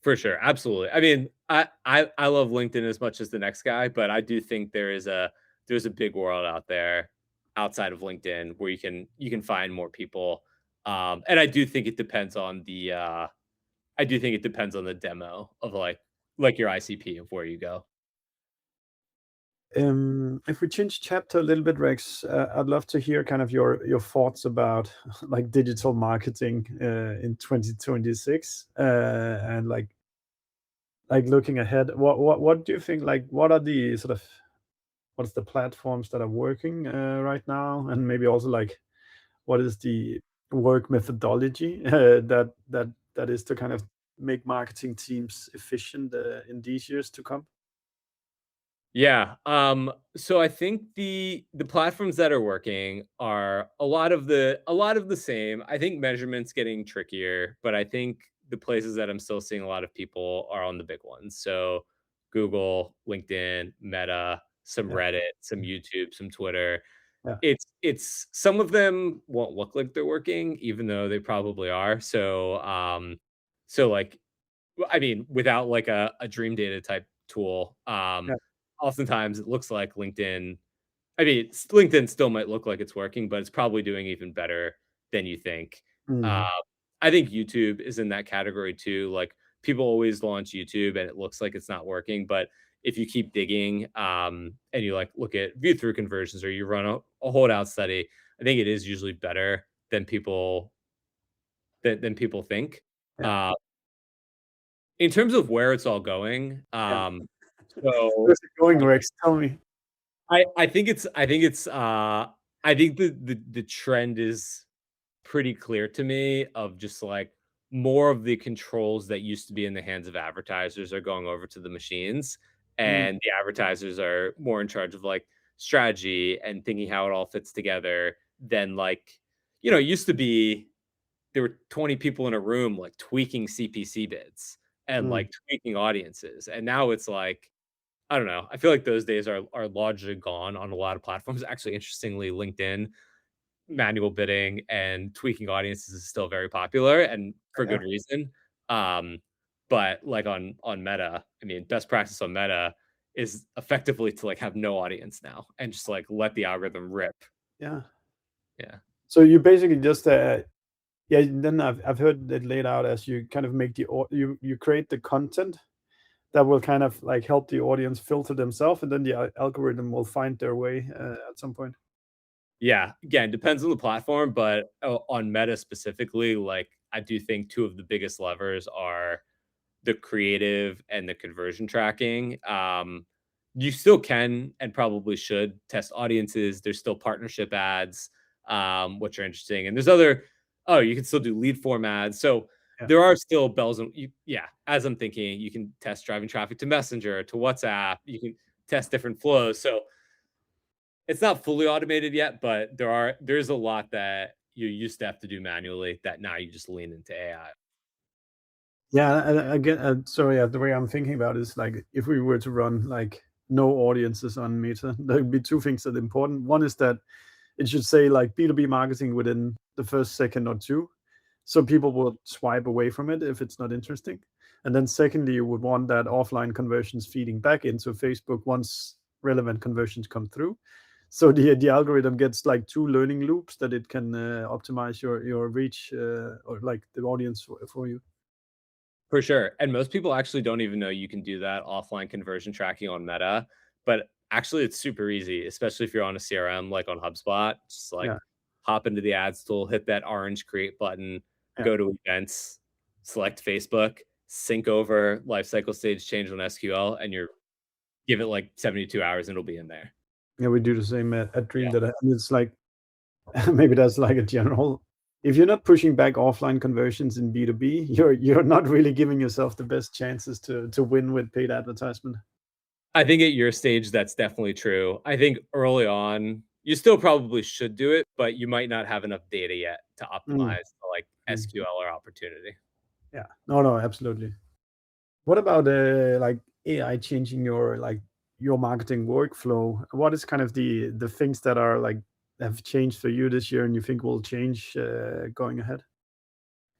For sure, absolutely. I mean, I love LinkedIn as much as the next guy, but I do think there's a big world out there outside of LinkedIn where you can find more people. And I do think it depends on the demo of like your ICP of where you go. If we change chapter a little bit, Rex, I'd love to hear kind of your thoughts about like digital marketing in 2026, and like looking ahead. What do you think? Like, what are the sort of, what's the platforms that are working right now, and maybe also like what is the work methodology that is to kind of make marketing teams efficient in these years to come? Yeah. So I think the platforms that are working are a lot of the same. I think measurement's getting trickier, but I think the places that I'm still seeing a lot of people are on the big ones. So Google, LinkedIn, Meta, some Yeah, Reddit, some YouTube, some Twitter. yeah, It's some of them won't look like they're working, even though they probably are. So like I mean, without like a dream data type tool, yeah. oftentimes it looks like LinkedIn. I mean, LinkedIn still might look like it's working, but it's probably doing even better than you think. Uh, Mm, I think YouTube is in that category too. Like people always launch YouTube and it looks like it's not working, but if you keep digging and you like look at view through conversions or you run a holdout study, I think it is usually better than people think. yeah, Uh, in terms of where it's all going, yeah. so Where's it going, Rex? Tell me. I think the trend is pretty clear to me of just like more of the controls that used to be in the hands of advertisers are going over to the machines, Mm, and the advertisers are more in charge of like strategy and thinking how it all fits together than like, it used to be there were 20 people in a room like tweaking CPC bids and mm, like tweaking audiences. And now it's like, I don't know. I feel like those days are largely gone on a lot of platforms. Actually, interestingly, LinkedIn manual bidding and tweaking audiences is still very popular and for yeah, good reason. Um, but like on Meta, I mean, best practice on Meta is effectively to like have no audience now and just like let the algorithm rip. yeah. Yeah. So you basically just yeah. Then I've heard it laid out as you kind of make you create the content that will kind of like help the audience filter themselves, and then the algorithm will find their way at some point. Yeah, again, depends on the platform, but on Meta specifically, like I do think two of the biggest levers are the creative and the conversion tracking. You still can and probably should test audiences. There's still partnership ads, which are interesting, and there's other. Oh, you can still do lead form ads. So Yeah, there are still bells and yeah. As I'm thinking, you can test driving traffic to Messenger, to WhatsApp. You can test different flows. So it's not fully automated yet, but there's a lot that you used to have to do manually that now you just lean into AI. yeah. Again, sorry, the way I'm thinking about it is like if we were to run like no audiences on Meta, there'd be two things that are important. One is that it should say like B2B marketing within the first second or two, so people will swipe away from it if it's not interesting. And then secondly, you would want that offline conversions feeding back into Facebook once relevant conversions come through. So the algorithm gets like two learning loops that it can optimize your reach, or like the audience for you. For sure. And most people actually don't even know you can do that offline conversion tracking on Meta, but actually it's super easy, especially if you're on a CRM like on HubSpot. Just like Yeah, hop into the ads tool, hit that orange create button, yeah, go to events, select Facebook, sync over lifecycle stage change on SQL, and you're give it like 72 hours and it'll be in there. yeah. We do the same at Dream Yeah. that, and it's like maybe that's like a general. if you're not pushing back offline conversions in B2B, you're not really giving yourself the best chances to win with paid advertisement. I think at your stage, that's definitely true. I think early on, you still probably should do it, but you might not have enough data yet to Mm, optimize the, like, mm. SQL or opportunity. Yeah. No, absolutely. What about like AI changing your marketing workflow? What is kind of the things that are like have changed for you this year and you think will change going ahead?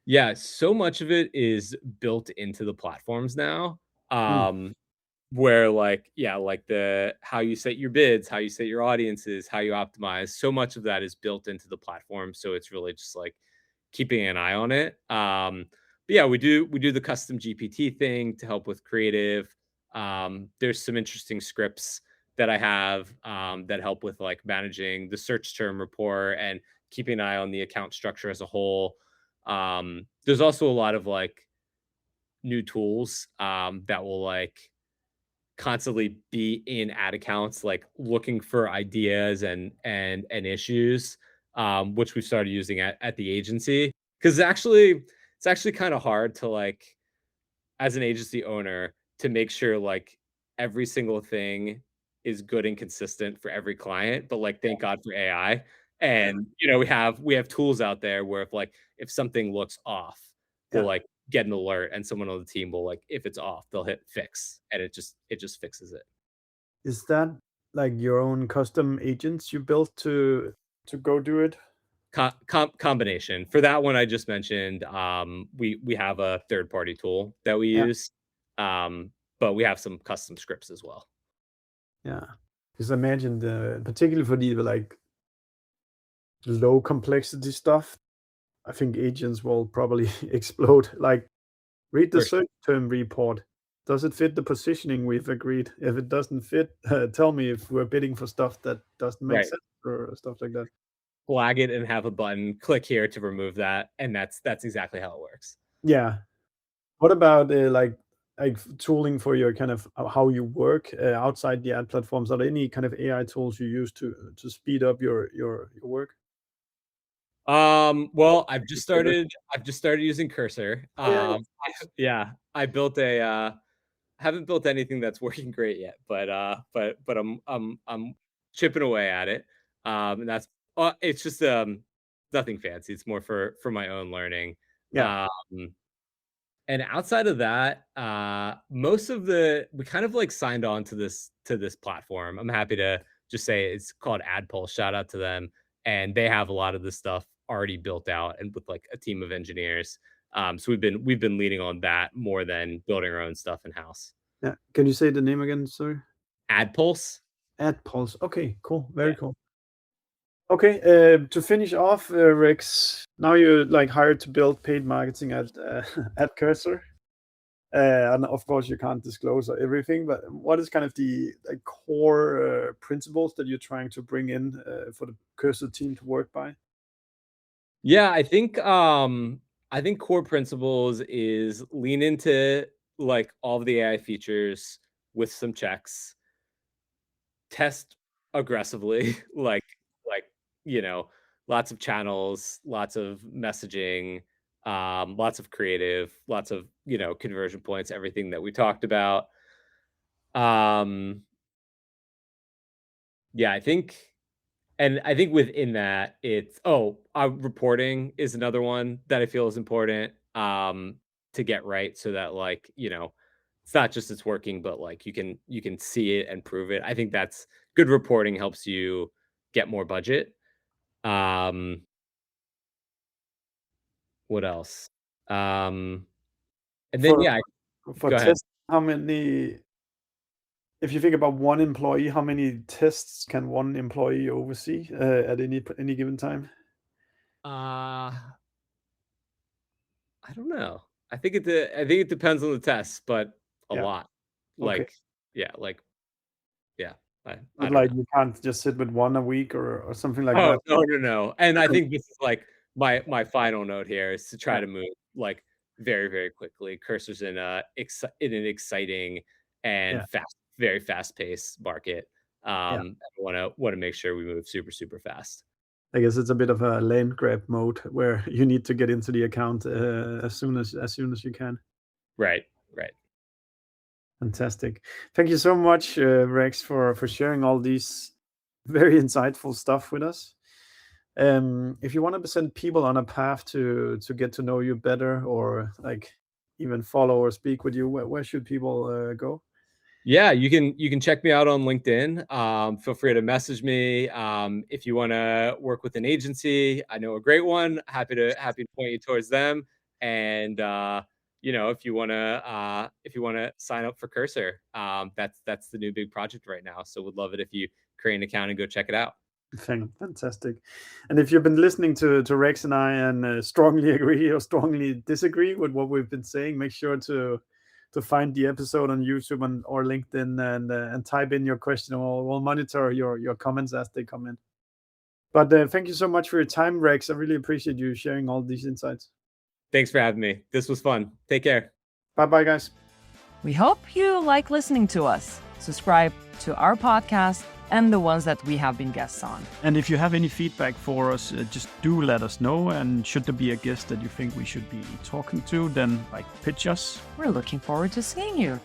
Yeah, so much of it is built into the platforms now. Mm, Where like, yeah, like the how you set your bids, how you set your audiences, how you optimize, so much of that is built into the platform. So it's really just like keeping an eye on it. But yeah, we do the custom GPT thing to help with creative. There's some interesting scripts that I have that help with like managing the search term report and keeping an eye on the account structure as a whole. There's also a lot of like new tools that will like constantly be in ad accounts, like looking for ideas and issues, which we started using at the agency. Because it's actually kind of hard to like as an agency owner to make sure like every single thing is good and consistent for every client. But like thank God for AI. And we have tools out there where if something looks off, we'll yeah. like get an alert and someone on the team will like if it's off, they'll hit fix and it just fixes it. Is that like your own custom agents you built to go do it? Combination. For that one I just mentioned, we have a third party tool that we Yeah, use, but we have some custom scripts as well. yeah. Because I imagine particularly for the like low complexity stuff, I think agents will probably explode. Like read the For sure. search term report. Does it fit the positioning we've agreed? If it doesn't fit, tell me if we're bidding for stuff that doesn't make Right. sense or stuff like that. Flag it and have a button, click here to remove that, and that's exactly how it works. Yeah. What about like tooling for your kind of how you work outside the ad platforms? Are there any kind of AI tools you use to speed up your work? Well, I've just started using Cursor. Oh yeah, yeah, of course. Yeah, I built a haven't built anything that's working great yet, but I'm chipping away at it. And that's it's just nothing fancy. It's more for my own learning. Yeah. Um And outside of that, most of we kind of like signed on to this platform. I'm happy to just say it's called AdPulse. Shout out to them, and they have a lot of this stuff already built out and with like a team of engineers. So we've been leaning on that more than building our own stuff in house. Yeah. Can you say the name again? Sorry. AdPulse, Ad Pulse. Okay, cool. yeah. Very cool. Okay, to finish off, Rex, now you're like hired to build paid marketing at at Cursor. And of course, you can't disclose everything, but what is kind of the like, core principles that you're trying to bring in for the Cursor team to work by? Yeah, I think core principles is lean into like all of the AI features with some checks, test aggressively, like, you know, lots of channels, lots of messaging, lots of creative, lots of, conversion points, everything that we talked about. Um, yeah, I think within that, reporting is another one that I feel is important to get right so that like, it's not just it's working, but like you can see it and prove it. I think that's good reporting helps you get more budget. Um, what else? Um, and then For yeah, for go ahead. tests, how many? If you think about one employee, how many tests can one employee oversee at any given time? Uh, I don't know. I think it depends on the test, but a Yeah. lot. Okay. Like, yeah, yeah. I But don't like know. you can't just sit with one a week or something like Oh, that. no, no, no, and I Okay. think this is, like, my final note here is to try Yeah. to move, like, very, very quickly. Cursor's in an exciting Yeah. and very fast-paced market. Yeah. I wanna make sure we move super, super fast. I guess it's a bit of a land grab mode where you need to get into the account as soon as you can. Right. Fantastic. Thank you so much, Rex, for sharing all these very insightful stuff with us. If you want to send people on a path to get to know you better, or like even follow or speak with you, where should people go? Yeah, you can check me out on LinkedIn. Feel free to message me. If you want to work with an agency, I know a great one. Happy to point you towards them. And if you want to sign up for Cursor, that's the new big project right now. So would love it if you create an account and go check it out. Fantastic. And if you've been listening to Rex and I and strongly agree or strongly disagree with what we've been saying, make sure to find the episode on YouTube or LinkedIn and type in your question. We'll monitor your comments as they come in. But thank you so much for your time, Rex. I really appreciate you sharing all these insights. Thanks for having me. This was fun. Take care. Bye-bye, guys. We hope you like listening to us. Subscribe to our podcast and the ones that we have been guests on. And if you have any feedback for us, just do let us know. And should there be a guest that you think we should be talking to, then pitch us. We're looking forward to seeing you.